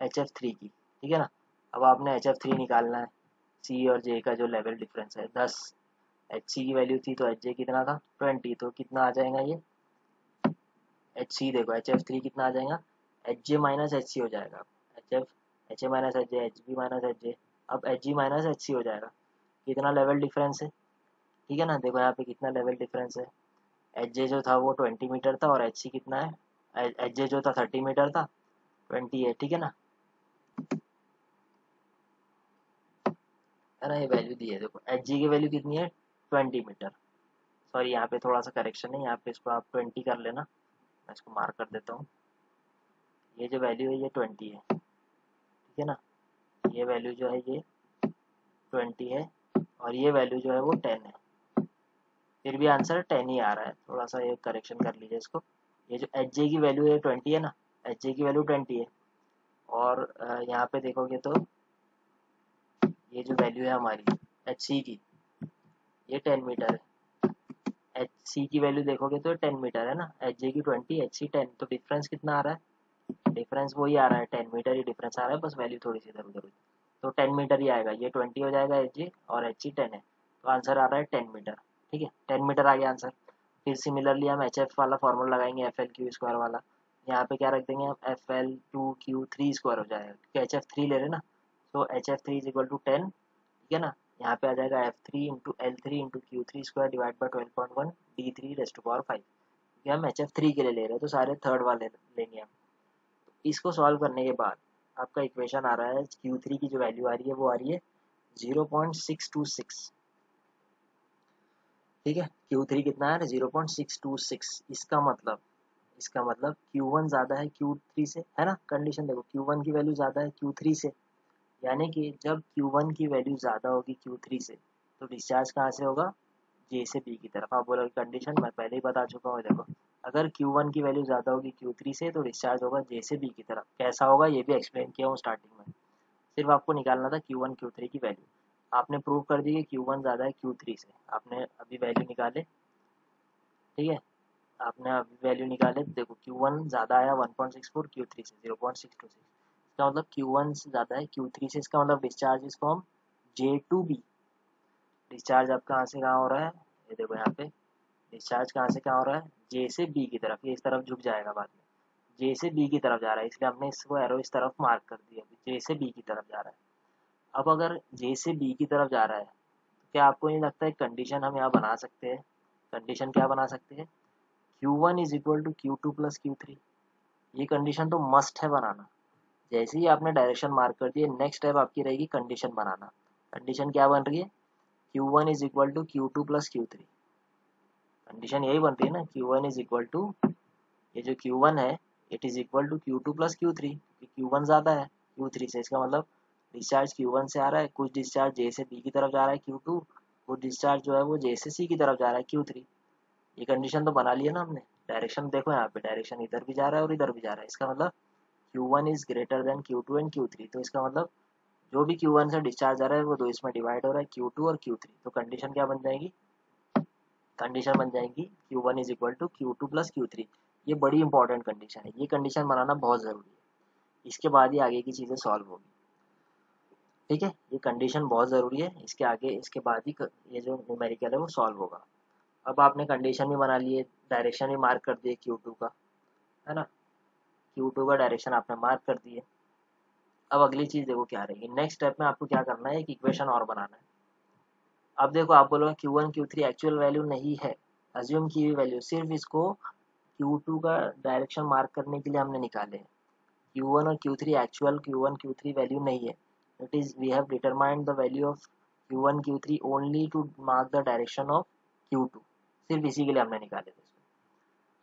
HF3 की, ठीक है ना। अब आपने HF3 निकालना है। C और J का जो लेवल डिफरेंस है 10, HC की वैल्यू थी तो HJ कितना था 20, तो कितना आ जाएगा ये HC, देखो HF3 कितना आ जाएगा, HJ माइनस HC हो जाएगा, HJ minus HJ, HB minus HJ, अब HG माइनस HC हो जाएगा। कितना लेवल डिफरेंस है, ठीक है ना। देखो यहाँ पे कितना लेवल डिफरेंस है, HJ जो था वो 20 मीटर था और HC कितना है, HJ जो था 30 मीटर था, 20 है, ठीक है ना। है ना, ये वैल्यू दी है, देखो HG की वैल्यू कितनी है 20 मीटर। सॉरी यहाँ पे थोड़ा सा करेक्शन है, यहाँ पे इसको आप 20 कर लेना, मैं इसको मार्क कर देता हूँ। ये जो वैल्यू है ये 20 है, ठीक है ना। ये वैल्यू जो है ये 20 है और ये वैल्यू जो है वो 10 है। फिर भी आंसर 10 ही आ रहा है, थोड़ा सा ये करेक्शन कर लीजिए इसको। ये जो एच जे की वैल्यू है 20 है ना, एच जे की वैल्यू 20 है। और यहाँ पे देखोगे तो ये जो वैल्यू है हमारी एच सी की, ये 10 मीटर है। एच सी की वैल्यू देखोगे तो 10 मीटर है ना, एच जे की 20, एच सी 10, तो डिफरेंस कितना आ रहा है, डिफरेंस वही आ रहा है 10 मीटर ही डिफरेंस आ रहा है, बस वैल्यू थोड़ी सी इधर उधर हुई, तो 10 मीटर ही आएगा। ये 20 हो जाएगा एच जी और एच सी 10 है, तो आंसर आ रहा है 10 मीटर, ठीक है, 10 मीटर आ गया आंसर। फिर सिमिलरली हम एच एफ वाला फॉर्मूला लगाएंगे, एफ एल क्यू स्क्वायर वाला। यहाँ पे क्या रख देंगे हम, एफ एल 2Q3 स्क्वायर हो जाएगा, क्योंकि एच एफ 3 ले रहे ना, तो H F 3 is equal to 10, ठीक है ना। यहाँ पे आ जाएगा F3 × L3 × Q3 square divide by 12.1 D3 raised to power 5, क्योंकि हम एच एफ 3 के लिए ले रहे हैं तो सारे थर्ड वाले लेंगे हम। इसको सॉल्व करने के बाद आपका इक्वेशन आ रहा है Q3 की जो वैल्यू आ रही है वो आ रही है 0.626, ठीक है। Q3 कितना है 0.626, इसका मतलब Q1 ज़्यादा है Q3 से, है ना। कंडीशन देखो Q1 की वैल्यू ज़्यादा है Q3 से, यानी कि जब Q1 की वैल्यू ज़्यादा होगी Q3 से तो डिस्चार्ज कहाँ से होगा, J से B की तरफ। आप बोलोगे कंडीशन मैं पहले ही बता चुका हूँ, देखो अगर Q1 की वैल्यू ज़्यादा होगी Q3 से तो डिस्चार्ज होगा J से B की तरफ। कैसा होगा ये भी एक्सप्लेन किया हूँ स्टार्टिंग में, सिर्फ आपको निकालना था Q1 Q3 की वैल्यू। आपने प्रूव कर दी कि Q1 ज़्यादा है Q3 से, आपने अभी वैल्यू निकाले, ठीक है। आपने अभी वैल्यू निकाले, देखो Q1 ज़्यादा आया 1.64, Q3 से 0.626, इसका मतलब Q1 से ज़्यादा है Q3 से, इसका मतलब discharge is from J to B। Discharge अब कहाँ से कहाँ हो रहा है, ये देखो यहाँ पे डिस्चार्ज कहाँ से कहाँ हो रहा है, J से B की तरफ, ये इस तरफ झुक जाएगा बाद में, J से B की तरफ जा रहा है, इसलिए हमने इसको एरो इस तरफ मार्क कर दिया, J से B की तरफ जा रहा है। अब अगर J से B की तरफ जा रहा है तो क्या आपको नहीं लगता है कंडीशन हम यहाँ बना सकते हैं, कंडीशन क्या बना सकते हैं, Q1 is equal to Q2 plus Q3, ये कंडीशन तो मस्ट है बनाना। जैसे ही आपने डायरेक्शन मार्क कर दिए, नेक्स्ट स्टेप आपकी रहेगी कंडीशन बनाना। कंडीशन क्या बन रही है, Q1 is equal to Q2 plus Q3, condition यही बन रही है ना, Q1 इज इक्वल टू, ये जो Q1 है it is equal to Q2 plus Q3, क्योंकि Q1 ज़्यादा है Q3 से, इसका मतलब डिस्चार्ज Q1 से आ रहा है, कुछ डिस्चार्ज J से B की तरफ जा रहा है Q2, कुछ डिस्चार्ज जो है वो J से C की तरफ जा रहा है Q3। ये कंडीशन तो बना लिया ना हमने। डायरेक्शन देखो यहाँ पे, डायरेक्शन इधर भी जा रहा है और इधर भी जा रहा है, इसका मतलब Q1 is greater then Q2 and Q3, तो इसका मतलब जो भी Q1 से डिस्चार्ज आ रहा है वो दो इसमें डिवाइड हो रहा है, Q2 और Q3, तो कंडीशन क्या बन जाएगी, कंडीशन बन जाएगी Q1 is equal to Q2 plus Q3। ये बड़ी इंपॉर्टेंट कंडीशन है, ये कंडीशन बनाना बहुत ज़रूरी है, इसके बाद ही आगे की चीज़ें सॉल्व होगी, ठीक है। ये कंडीशन बहुत ज़रूरी है, इसके आगे इसके बाद ही ये जो न्यूमेरिकल है वो सॉल्व होगा। अब आपने कंडीशन भी बना लिए, डायरेक्शन भी मार्क कर दिए Q2 का, है ना, Q2 का डायरेक्शन आपने मार्क कर दिए। अब अगली चीज़ देखो क्या रहेगी, नेक्स्ट स्टेप में आपको क्या करना है, एक इक्वेशन और बनाना है। अब देखो आप बोलोगे Q1 Q3 एक्चुअल वैल्यू नहीं है, अज्यूम की हुई वैल्यू, सिर्फ इसको Q2 का डायरेक्शन मार्क करने के लिए हमने निकाले हैं। Q1 और Q3 actual Q1 Q3 value नहीं है, it is we have determined the value of Q1 Q3 only to mark the direction of Q2, सिर्फ इसी के लिए हमने निकाले थे।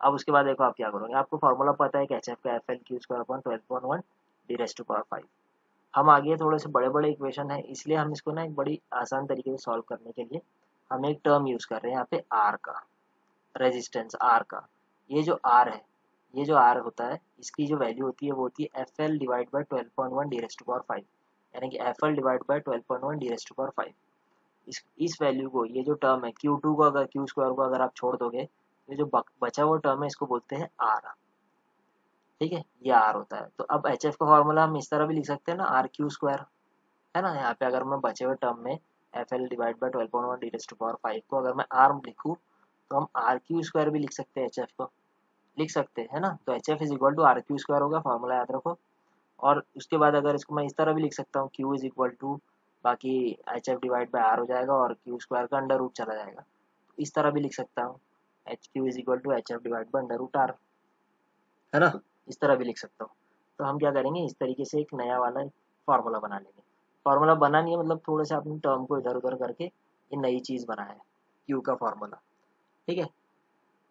अब उसके बाद देखो आप क्या करोगे, आपको फॉर्मूला पता है कि एच एफ का F L Q square upon 12.1 D raise to power 5। हम आगे थोड़े से बड़े बड़े इक्वेशन है, इसलिए हम इसको ना एक बड़ी आसान तरीके से सॉल्व करने के लिए हम एक टर्म यूज़ कर रहे हैं यहाँ पे आर का, रेजिस्टेंस आर का। ये जो आर है, ये जो आर होता है, इसकी जो वैल्यू होती है वो होती है F L divide by 12.1 D raise to power 5, यानी कि F L divide by 12.1 D raise to power 5। इस वैल्यू को, ये जो टर्म है Q2 को, अगर Q स्क्वायर को अगर आप छोड़ दोगे, ये जो बचा हुआ टर्म है इसको बोलते हैं आर। ठीक है, ये आर होता है। तो अब एच एफ का फॉर्मूला हम इस तरह भी लिख सकते हैं ना, आर क्यू स्क्वायर, है ना। यहाँ पे अगर मैं बचे हुए टर्म में F L divide by 12.1 D raise to power 5 को अगर मैं आर लिखूँ तो हम आर क्यू स्क्वायर भी लिख सकते हैं, एच एफ को लिख सकते हैं, है ना। तो H F is equal to R Q square होगा, फॉर्मूला याद रखो। और उसके बाद अगर इसको मैं इस तरह भी लिख सकता हूँ, क्यू इज इक्वल टू बाकी H F divide by R हो जाएगा और क्यू स्क्वायर का अंडर रूट चला जाएगा, तो इस तरह भी लिख सकता हूँ, H Q is equal to H F divide by under root R, है ना। इस तरह भी लिख सकता हूँ। तो हम क्या करेंगे, इस तरीके से एक नया वाला फार्मूला बना लेंगे। फार्मूला बना नहीं है मतलब थोड़े से अपने टर्म को इधर उधर करके ये नई चीज़ बना है, क्यू का फार्मूला। ठीक है,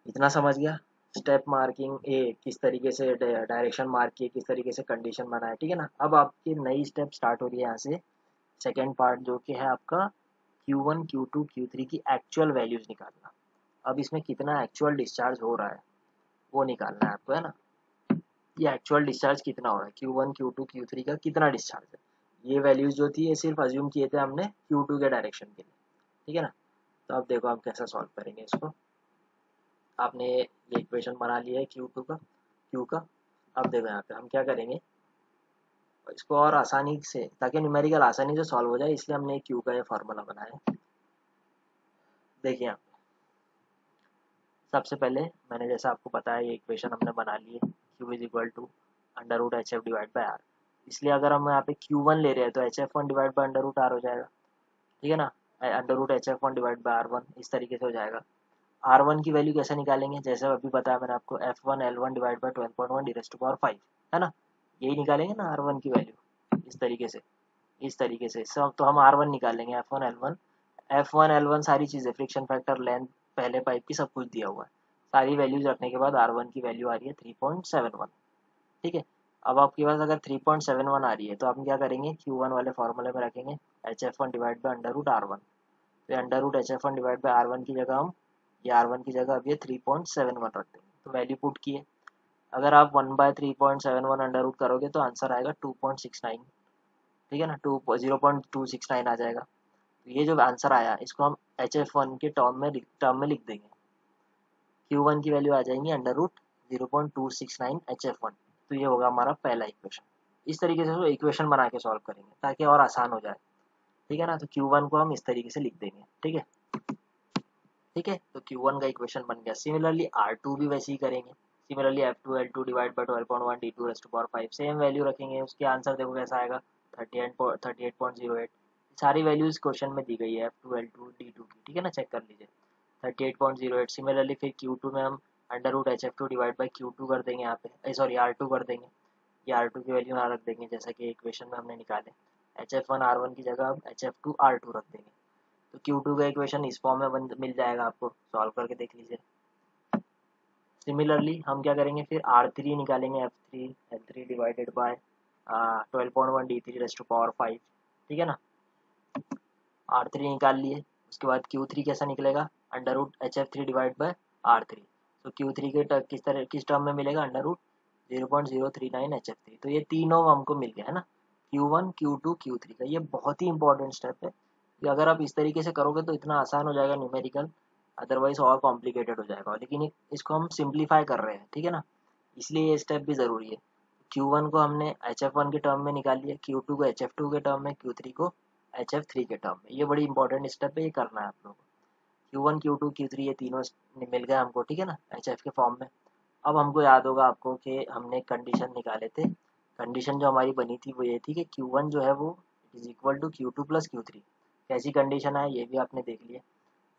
इतना समझ गया। स्टेप मार्किंग ए किस तरीके से डायरेक्शन मार्क किए, किस तरीके से कंडीशन बनाए, ठीक है ना। अब आपकी नई स्टेप स्टार्ट हो रही है यहाँ से, सेकेंड पार्ट जो कि है आपका Q1 Q2 Q3 की एक्चुअल वैल्यूज निकालना। अब इसमें कितना एक्चुअल डिस्चार्ज हो रहा है वो निकालना है आपको, है ना। ये एक्चुअल डिस्चार्ज कितना हो रहा है, Q1 Q2 Q3 का कितना डिस्चार्ज है। ये वैल्यूज जो थी ये सिर्फ अज्यूम किए थे हमने Q2 के डायरेक्शन के लिए, ठीक है ना। तो अब देखो हम कैसा सॉल्व करेंगे इसको। आपने ये इक्वेशन बना लिया है Q का। अब देखो यहाँ पे हम क्या करेंगे, इसको और आसानी से, ताकि न्यूमेरिकल आसानी से सॉल्व हो जाए, इसलिए हमने Q का ये फार्मूला बनाया है। देखिए यहाँ पे सबसे पहले मैंने जैसा आपको बताया ये इक्वेशन हमने बना ली है, Q is equal to under root H F divide by R. इसलिए अगर हम यहाँ पे Q1 ले रहे हैं तो H F one divide by under root R हो जाएगा, ठीक है ना। Under root H F one divide by R one इस तरीके से हो जाएगा। आर वन की वैल्यू कैसे निकालेंगे, जैसे अभी बताया मैंने आपको, F one L one divide by 12.1 D raise to power 5, है ना। यही निकालेंगे ना आर वन की वैल्यू, इस तरीके से सब। तो हम आर वन निकालेंगे, एफ वन एल वन सारी चीज़ें, फ्रिक्शन फैक्टर, लेंथ पहले पाइप की, सब कुछ दिया हुआ है। सारी वैल्यूज रखने के बाद आर वन की वैल्यू आ रही है 3.71, ठीक है। अब आपके पास अगर 3.71 आ रही है तो आप क्या करेंगे, Q1 वाले फॉर्मूले में रखेंगे H F one divide by under root R one. तो under root H F one divide by R one की जगह हम, ये आर वन की जगह अब ये 3.71 रख देंगे, तो वैल्यू पुट किए। अगर आप 1/3.71 अंडर रूट करोगे तो आंसर आएगा 2.69, ठीक है ना, 0.269 आ जाएगा। तो ये जो आंसर आया इसको हम एच एफ वन के टर्म में लिख देंगे। Q1 की वैल्यू आ जाएंगी under root 0.269 H F one. तो ये होगा हमारा पहला इक्वेशन। इस तरीके से इक्वेशन बना के सॉल्व करेंगे ताकि और आसान हो जाए, ठीक है ना। तो Q1 को हम इस तरीके से लिख देंगे, ठीक है। ठीक है, तो Q1 का इक्वेशन बन गया। सिमिलरली R2 भी वैसे ही करेंगे। Similarly F2 L2 divide by 12.1 D2 raise to power 5 same value रखेंगे। उसके आंसर देखो कैसा आएगा, 38.08। सारी वैल्यूज क्वेश्चन में दी गई है F2 L2 D2 की, ठीक है ना, चेक कर लीजिए 38.08। सिमिलरली फिर Q2 में हम under root H F two divide by Q2 कर देंगे, यहाँ पे सॉरी R2 कर देंगे। ये R2 की वैल्यू यहाँ रख देंगे जैसा कि इक्वेशन में हमने निकाले। H F one R one की जगह हम H F two R two रख देंगे। तो Q2 का इक्वेशन इस फॉर्म में मिल जाएगा, आपको सॉल्व करके देख लीजिए। सिमिलरली हम क्या करेंगे, फिर R3 निकालेंगे, F3 L3 divided by 12.1 D3 raise to power 5, ठीक है ना। R3 निकाल लिए। उसके बाद Q3 कैसा निकलेगा, under root H F three divide by R3। तो Q3 के किस टर्म में मिलेगा, under root 0.039 H F three. तो ये तीनों हमको मिल गया, है ना, Q1 Q2 Q3 का। ये बहुत ही इंपॉर्टेंट स्टेप है कि अगर आप इस तरीके से करोगे तो इतना आसान हो जाएगा न्यूमेरिकल, अदरवाइज और कॉम्प्लिकेटेड हो जाएगा। लेकिन इसको हम सिंप्लीफाई कर रहे हैं, ठीक है ना, इसलिए ये स्टेप भी ज़रूरी है। Q1 को हमने HF1 के टर्म में निकाल लिया, Q2 को HF2 के टर्म में, Q3 को HF3 के टर्म में। ये बड़ी इंपॉर्टेंट स्टेप है, ये करना है आप लोगों को। Q1 Q2 Q3 ये तीनों मिल गए हमको, ठीक है ना, HF के फॉर्म में। अब हमको याद होगा आपको कि हमने कंडीशन निकाले थे। कंडीशन जो हमारी बनी थी वो ये थी कि Q1 जो है वो is equal to Q2 plus Q3। कैसी कंडीशन है ये भी आपने देख लिया,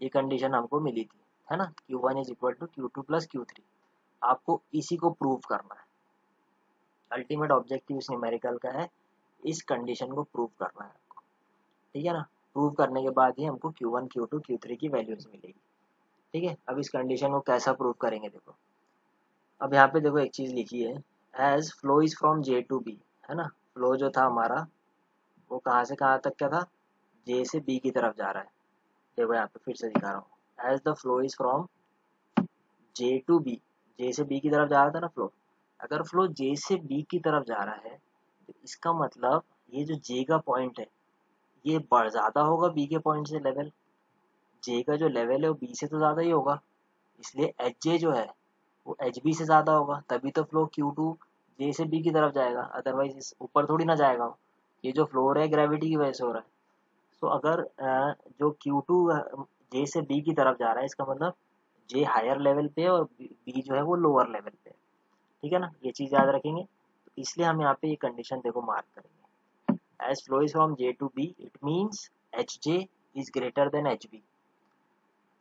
ये कंडीशन हमको मिली थी, है ना, Q1 is equal to Q2 plus Q3। आपको इसी को प्रूव करना है। अल्टीमेट ऑब्जेक्टिव इस न्यूमेरिकल का है इस कंडीशन को प्रूव करना है आपको, ठीक है ना। प्रूव करने के बाद ही हमको Q1 Q2 Q3 की वैल्यूज मिलेगी, ठीक है। अब इस कंडीशन को कैसा प्रूव करेंगे देखो। अब यहाँ पे देखो एक चीज़ लिखी है, as flow is from J to B, है ना। फ्लो जो था हमारा वो कहाँ से कहाँ तक क्या था, J से B की तरफ जा रहा है। देखो यहाँ पे फिर से दिखा रहा हूँ, as the flow is from J to B, J से B की तरफ जा रहा था ना फ्लो। अगर फ्लो J से B की तरफ जा रहा है तो इसका मतलब ये जो J का पॉइंट है ये बढ़ ज़्यादा होगा B के पॉइंट से लेवल। J का जो लेवल है वो B से तो ज़्यादा ही होगा, इसलिए एच जे जो है वो एच बी से ज़्यादा होगा, तभी तो फ्लो Q2 J से B की तरफ जाएगा, अदरवाइज इस ऊपर थोड़ी ना जाएगा। ये जो फ्लो हो रहा है ग्रेविटी की वजह से हो रहा है। सो अगर जो Q2 J से B की तरफ जा रहा है इसका मतलब J हायर लेवल पे है और B जो है वो लोअर लेवल पे है, ठीक है ना। ये चीज़ याद रखेंगे, तो इसलिए हम यहाँ पे ये कंडीशन देखो मार्क करेंगे, as flow is from J to B it means H J is greater than H B,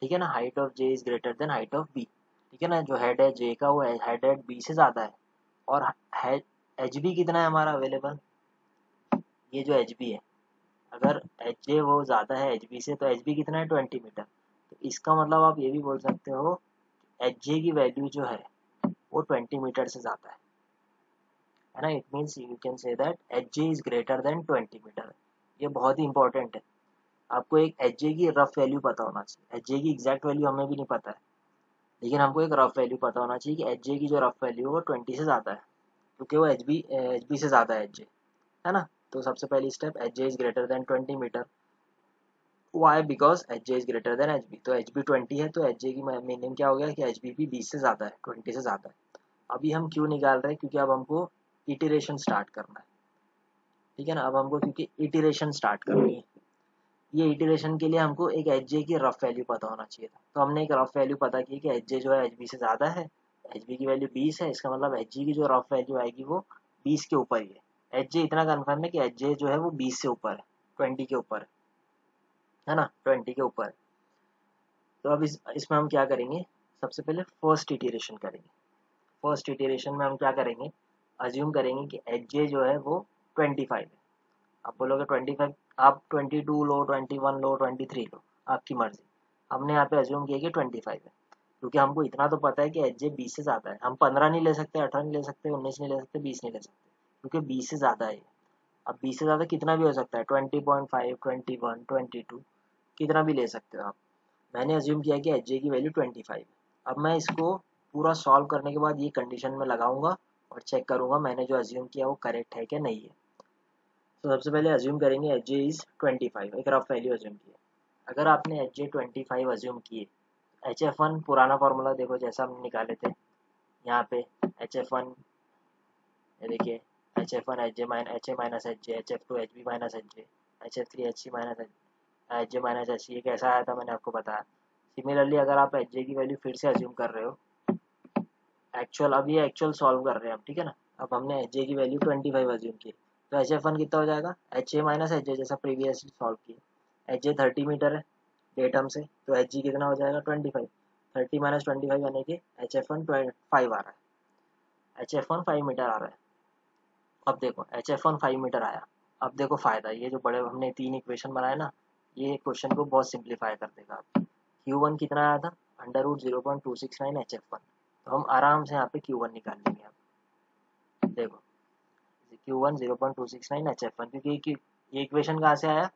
ठीक है ना। Height of J is greater than height of B, ठीक है ना। जो हेड है J का वो हेड है B से ज़्यादा है, और एच बी कितना है हमारा अवेलेबल, ये जो एच बी है, अगर एच जे वो ज़्यादा है एच बी से तो एच बी कितना है 20 मीटर। तो इसका मतलब आप ये भी बोल सकते हो एच जे की वैल्यू जो है वो 20 मीटर से ज़्यादा है ना। It means you can say that H J is greater than 20 metre. ये बहुत ही इंपॉर्टेंट है, आपको एक एच जे की रफ वैल्यू पता होना चाहिए। एच जे की एग्जैक्ट वैल्यू हमें भी नहीं पता है, लेकिन हमको एक रफ वैल्यू पता होना चाहिए कि एच जे की जो रफ वैल्यू है वो 20 से ज़्यादा है, क्योंकि वो एच बी से ज़्यादा है एच जे, है ना। तो सबसे पहली step H J is greater than 20 metre. Why, because H J is greater than H B. तो एच बी 20 है तो एच जे की मीनिंग क्या हो गया कि एच बी भी 20 से ज़्यादा है, 20 से ज़्यादा है। अभी हम क्यों निकाल रहे हैं, क्योंकि अब हमको इटरेशन स्टार्ट करना है, ठीक है ना। अब हमको क्योंकि इटरेशन स्टार्ट करनी है, ये इटरेशन के लिए हमको एक एच जे की रफ वैल्यू पता होना चाहिए था। तो हमने एक रफ वैल्यू पता की कि एच जे जो है एच बी से ज़्यादा है, एच बी की वैल्यू 20 है, इसका मतलब एच जी की जो रफ वैल्यू आएगी वो 20 के ऊपर ही है। एच जे इतना कन्फर्म है कि एच जे जो है वो 20 से ऊपर है, 20 के ऊपर है ना, 20 के ऊपर। तो अब इसमें हम क्या करेंगे, सबसे पहले फर्स्ट इटरेशन करेंगे। फर्स्ट इटरेशन में हम क्या करेंगे, अज्यूम करेंगे कि एच जे जो है वो 25 है। आप बोलोगे 25, आप 22 लो, 21 लो, 23 लो, आपकी मर्जी। हमने यहाँ पे अज्यूम किया कि 25 है, क्योंकि हमको इतना तो पता है कि एच जे 20 से ज़्यादा है। हम 15 नहीं ले सकते, 18 नहीं ले सकते, 19 नहीं ले सकते, 20 नहीं ले सकते, क्योंकि 20 से ज़्यादा है। अब 20 से ज़्यादा कितना भी हो सकता है, 20.5, 21, 22, कितना भी ले सकते हो आप। मैंने अज्यूम किया कि एच जे की वैल्यू 25 है। अब मैं इसको पूरा सॉल्व करने के बाद ये कंडीशन में लगाऊंगा और चेक करूंगा मैंने जो अज्यूम किया वो करेक्ट है क्या नहीं है। तो सबसे पहले अज्यूम करेंगे एच जे इज़ 25, एक रफ वैल्यू अज्यूम किए। अगर आपने एच जे 25 अज्यूम किए, एच एफ वन पुराना फार्मूला देखो जैसा हमने निकाले थे यहाँ पे, एच एफ वन, ये देखिए H F one H A minus H J, H F two H B minus H J, H F three H C minus H J minus H C. ये कैसा आया था मैंने आपको बताया। सिमिलरली अगर आप एच जे की वैल्यू फिर से अज्यूम कर रहे हो एक्चुअल, अब ये एक्चुअल सॉल्व कर रहे हैं हम, ठीक है ना। अब हमने एच जे की वैल्यू 25 अज्यूम की, तो एच एफ वन कितना हो जाएगा, एच ए माइनस एच जे, जैसा प्रीवियसली सॉल्व किया। एच जे 30 मीटर है डेटम से, तो एच जी कितना हो जाएगा 25, 30 माइनस 25 यानी कि एच एफ वन 5 आ रहा है, एच एफ वन 5 मीटर आ रहा है। अब देखो एच एफ वन 5 मीटर आया, अब देखो फायदा, ये जो बड़े हमने 3 इक्वेशन बनाए ना, ये क्वेश्चन को बहुत सिंप्लीफाई कर देगा। क्यू वन कितना आया था, under root 0.269 H F one. तो हम आराम से यहाँ पे क्यू वन निकाल लेंगे। अब देखो Q one 0.269 H F one, क्योंकि ये इक्वेशन कहाँ से आया,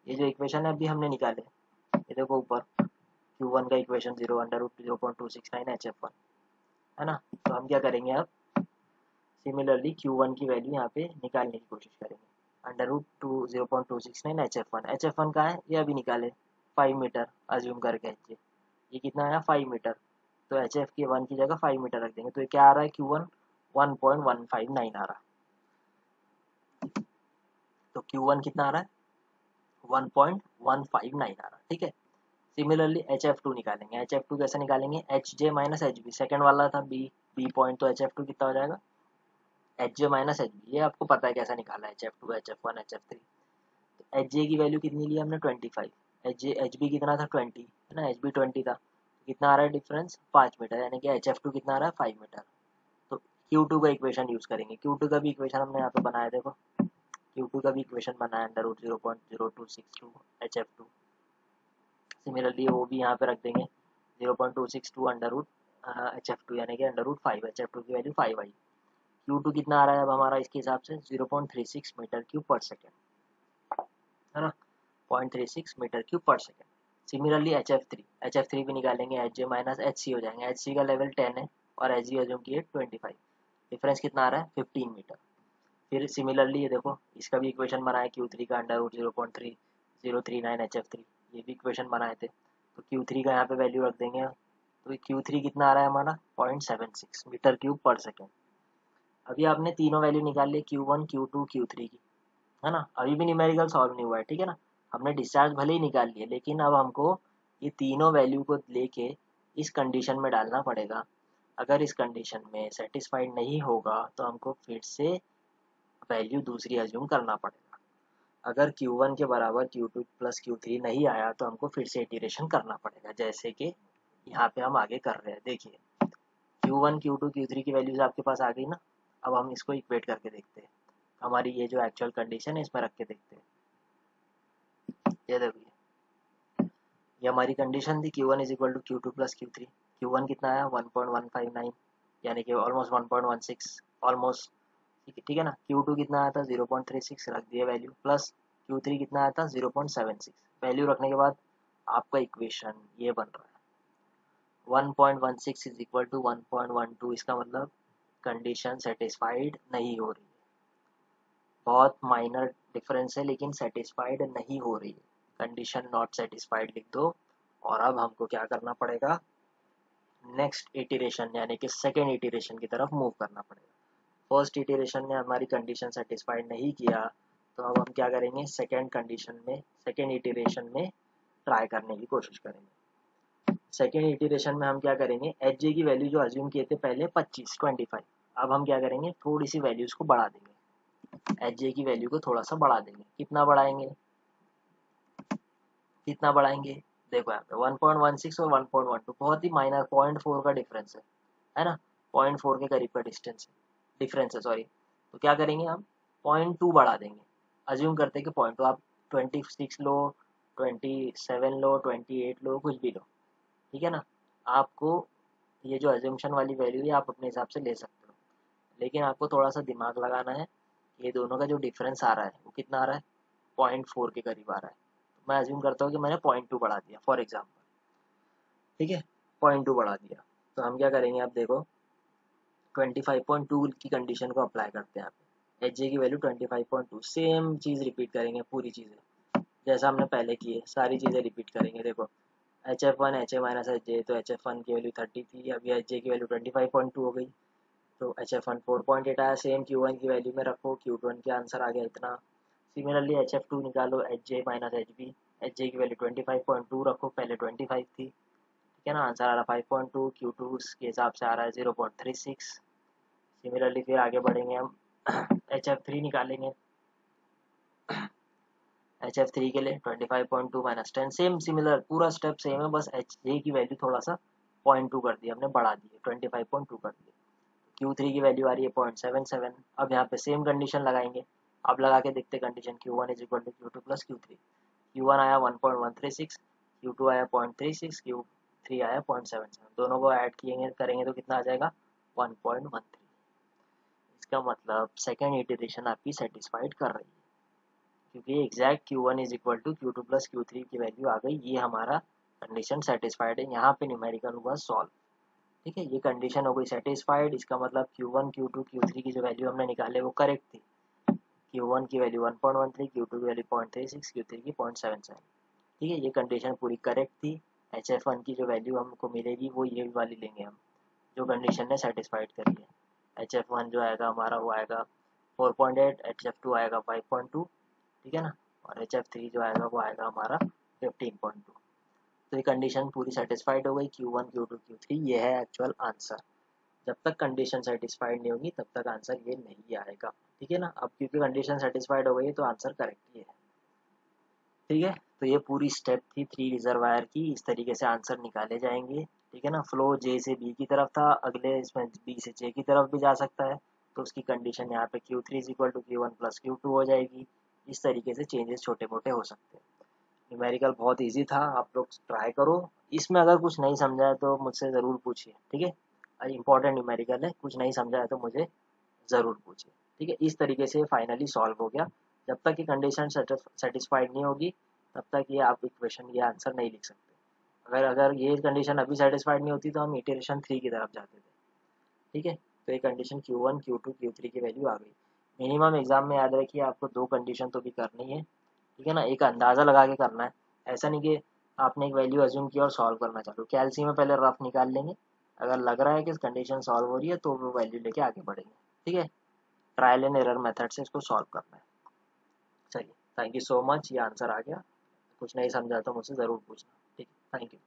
ये जो इक्वेशन है अभी हमने निकाले, ये देखो ऊपर क्यू वन का इक्वेशन 0 एच एफ वन, है ना। तो हम क्या करेंगे अब, सिमिलरली क्यू वन की वैल्यू यहाँ पे निकालने की कोशिश करेंगे। Under root 0.269 H F one, H F one का है ये अभी निकाले 5 मीटर अज्यूम करके एच जे, ये कितना आया 5 मीटर। तो एच एफ के वन की जगह 5 मीटर रख देंगे, तो ये क्या आ रहा है क्यू वन 1.159 आ रहा है। तो क्यू वन कितना आ रहा है 1.159 आ रहा है, ठीक है। सिमिलरली एच एफ टू निकालेंगे, एच एफ टू कैसे निकालेंगे, H J minus H B, second वाला था बी, बी पॉइंट, तो एच एफ टू कितना हो जाएगा H J minus H B. ये आपको पता है कैसा निकाला है, H F two, H F one, H F three. तो एच जे की वैल्यू कितनी ली हमने 25, एच जे एच बी कितना था 20, है ना, एच बी 20 था। कितना आ रहा है डिफरेंस, 5 मीटर, यानी कि HF2 कितना आ रहा है, 5 मीटर। तो Q2 का इक्वेशन यूज करेंगे। Q2 का भी इक्वेशन हमने यहाँ पे बनाया, देखो Q2 का भी इक्वेशन बनाया, √0.0262 HF2। सिमिलरली वो भी यहाँ पे रख देंगे, 0.262 √HF2, यानी कि √5, HF2 की वैल्यू 5 आई। Q2 कितना आ रहा है अब हमारा इसके हिसाब से, 0.36 मीटर क्यूब पर सेकेंड, है ना, 0.36 मीटर क्यूब पर second. Similarly H F three भी निकालेंगे, H J minus H C हो जाएंगे। एच सी का लेवल 10 है और एच जी एज्यूम की है 25, डिफरेंस कितना आ रहा है, 15 मीटर। फिर सिमिलरली ये देखो, इसका भी इक्वेशन बनाया Q3 का, √0.3039 HF3, ये भी इक्वेशन बनाए थे। तो Q3 का यहाँ पे वैल्यू रख देंगे, तो Q3 कितना आ रहा है हमारा, 0.76 मीटर क्यूब पर सेकेंड। अभी आपने तीनों वैल्यू निकाल ली, Q1 Q2 Q3 की, है ना। अभी भी न्यूमेरिकल सॉल्व नहीं हुआ है, ठीक है ना। हमने डिस्चार्ज भले ही निकाल लिए, लेकिन अब हमको ये तीनों वैल्यू को लेके इस कंडीशन में डालना पड़ेगा। अगर इस कंडीशन में सेटिस्फाइड नहीं होगा तो हमको फिर से वैल्यू दूसरी अज्यूम करना पड़ेगा। अगर Q1 के बराबर Q2 प्लस Q3 नहीं आया तो हमको फिर से इटीरेशन करना पड़ेगा, जैसे कि यहाँ पे हम आगे कर रहे हैं। देखिए Q1 Q2 Q3 की वैल्यूज आपके पास आ गई ना। अब हम इसको इक्वेट करके देखते हैं, हमारी ये जो एक्चुअल कंडीशन है इसमें रख के देखते हैं। ये देखिए, ये हमारी कंडीशन थी, Q1 is equal to Q2 plus Q3। Q1 कितना आया, 1.159, यानी कि ऑलमोस्ट 1.16, ऑलमोस्ट, ठीक है ना। Q2 कितना आया था, 0.36, रख दिया वैल्यू, प्लस Q3 कितना आया था, 0.76, वैल्यू रखने के बाद आपका इक्वेशन ये बन रहा है, 1.16 इज इक्वल टू 1.12। इसका मतलब कंडीशन सेटिस्फाइड नहीं हो रही है, बहुत माइनर डिफरेंस है लेकिन सेटिस्फाइड नहीं हो रही है, कंडीशन नॉट सेटिस्फाइड लिख दो। और अब हमको क्या करना पड़ेगा, नेक्स्ट इटरेशन यानी कि सेकेंड इटरेशन की तरफ मूव करना पड़ेगा। फर्स्ट इटरेशन ने हमारी कंडीशन सेटिस्फाइड नहीं किया, तो अब हम क्या करेंगे, सेकेंड कंडीशन में, सेकेंड इटरेशन में ट्राई करने की कोशिश करेंगे। सेकेंड इटरेशन में हम क्या करेंगे, एच जे की वैल्यू जो अज्यूम किए थे पहले 25, अब हम क्या करेंगे, थोड़ी सी वैल्यूज को बढ़ा देंगे, एच जे की वैल्यू को थोड़ा सा बढ़ा देंगे। कितना बढ़ाएंगे, कितना बढ़ाएंगे, देखो यहाँ पे 1.16 और 1.12 बहुत ही माइनर, 0.4 का डिफरेंस है ना, 0.4 के करीब का डिफरेंस है, सॉरी। तो क्या करेंगे हम, 0.2 बढ़ा देंगे। अज्यूम करते हैं कि 0.2, आप 26 लो, 27 लो, 28 लो, कुछ भी लो, ठीक है ना। आपको ये जो अज्यूमशन वाली वैल्यू है आप अपने हिसाब से ले सकते हो, लेकिन आपको थोड़ा सा दिमाग लगाना है। ये दोनों का जो डिफरेंस आ रहा है वो कितना आ रहा है, 0.4 के करीब आ रहा है। तो मैं अज्यूम करता हूँ कि मैंने 0.2 बढ़ा दिया फॉर एग्जाम्पल, ठीक है, 0.2 बढ़ा दिया। तो हम क्या करेंगे, आप देखो 25.2 की कंडीशन को अप्लाई करते हैं यहाँ पे, एच जे की वैल्यू 25.2, सेम चीज़ रिपीट करेंगे, पूरी चीज़ें जैसा हमने पहले की है, सारी चीज़ें रिपीट करेंगे। देखो HF1 HA माइनस एच जे, तो HF1 की वैल्यू 30 थी, अभी एच जे की वैल्यू 25.2 हो गई, तो HF1 4.8 आया। सेम Q1 की वैल्यू में रखो, Q1 के आंसर आ गया इतना। सिमिलरली HF2 निकालो, H J minus H B, H J की वैल्यू 25.2 रखो, पहले 25 थी, ठीक है ना, आंसर आ रहा है 5.2। Q2 के हिसाब से आ रहा है 0.36। सिमिलरली फिर आगे बढ़ेंगे हम, HF3 निकालेंगे, HF3 के लिए 25.2 माइनस 10, सेम सिमिलर, पूरा स्टेप सेम है, बस एच जे की वैल्यू थोड़ा सा 0.2 कर दी हमने, बढ़ा दी, 25.2 कर दी। Q3 की वैल्यू आ रही है 0.77। अब यहाँ पे सेम कंडीशन लगाएंगे, अब लगा के देखते condition, Q1 is equal to Q2 plus Q3। Q1 आया 1.136, Q2 आया 0.36, Q3 आया 0.77, दोनों को ऐड किएंगे करेंगे तो कितना आ जाएगा, 1.13। इसका मतलब सेकेंड इटरेशन आपकी सेटिस्फाइड कर रही है, क्योंकि exact Q1 is equal to Q2 plus Q3 की वैल्यू आ गई, ये हमारा कंडीशन सेटिस्फाइड है। यहाँ पे न्यूमेरिकल हुआ सॉल्व, ठीक है, ये कंडीशन हो गई सेटिस्फाइड। इसका मतलब Q1 Q2 Q3 की जो वैल्यू हमने निकाले वो करेक्ट थी। Q1 की वैल्यू 1.13, Q2 की वैल्यू 0.36, Q3 की 0.77, ठीक है, ये कंडीशन पूरी करेक्ट थी। HF1 की जो वैल्यू हमको मिलेगी वो ये वाली लेंगे हम, जो कंडीशन ने सेटिस्फाइड करी है। HF1 जो आएगा हमारा वो आएगा 4.8, HF2 आएगा 5.2, ठीक है ना, और HF3 जो आएगा वो आएगा हमारा 15.2। तो ये कंडीशन पूरी सेटिस्फाइड हो गई, Q1 Q2 Q3, ये है एक्चुअल आंसर। जब तक कंडीशन सेटिस्फाइड नहीं होगी तब तक आंसर ये नहीं आएगा, ठीक है ना। अब क्योंकि कंडीशन सेटिस्फाइड हो गई है तो आंसर करेक्ट ही है। ठीक है। तो ये पूरी स्टेप थी 3 रिजर्वायर की, इस तरीके से आंसर निकाले जाएंगे। ठीक है ना। फ्लो जे से बी की तरफ था, अगले इसमें बी से जे की तरफ भी जा सकता है, तो उसकी कंडीशन यहाँ पे Q3 is equal to Q1 plus Q2 हो जाएगी। इस तरीके से चेंजेस छोटे मोटे हो सकते हैं। न्यूमेरिकल बहुत इजी था, आप लोग ट्राई करो। इसमें अगर कुछ नहीं समझा है तो मुझसे ज़रूर पूछिए। ठीक है, इंपॉर्टेंट न्यूमेरिकल है, कुछ नहीं समझा है तो मुझे ज़रूर पूछिए। ठीक है, इस तरीके से फाइनली सॉल्व हो गया। जब तक ये कंडीशन सेटिस्फाइड नहीं होगी तब तक ये आप इक्वेशन ये आंसर नहीं लिख सकते। अगर अगर ये कंडीशन अभी सेटिस्फाइड नहीं होती तो हम इटरेशन 3 की तरफ जाते थे। ठीक है, तो ये कंडीशन Q1 Q2 Q3 की वैल्यू आ गई। मिनिमम एग्जाम में याद रखिए आपको 2 कंडीशन तो भी करनी है। ठीक है ना, एक अंदाज़ा लगा के करना है। ऐसा नहीं कि आपने एक वैल्यू अज्यूम किया और सॉल्व करना चालू। कैलसी में पहले रफ निकाल लेंगे, अगर लग रहा है कि कंडीशन सॉल्व हो रही है तो वो वैल्यू लेके आगे बढ़ेंगे। ठीक है, ट्रायल एंड एरर मेथड से इसको सॉल्व करना है। चलिए, थैंक यू सो मच, ये आंसर आ गया। कुछ नहीं समझा तो मुझसे ज़रूर पूछना। ठीक है, थैंक यू।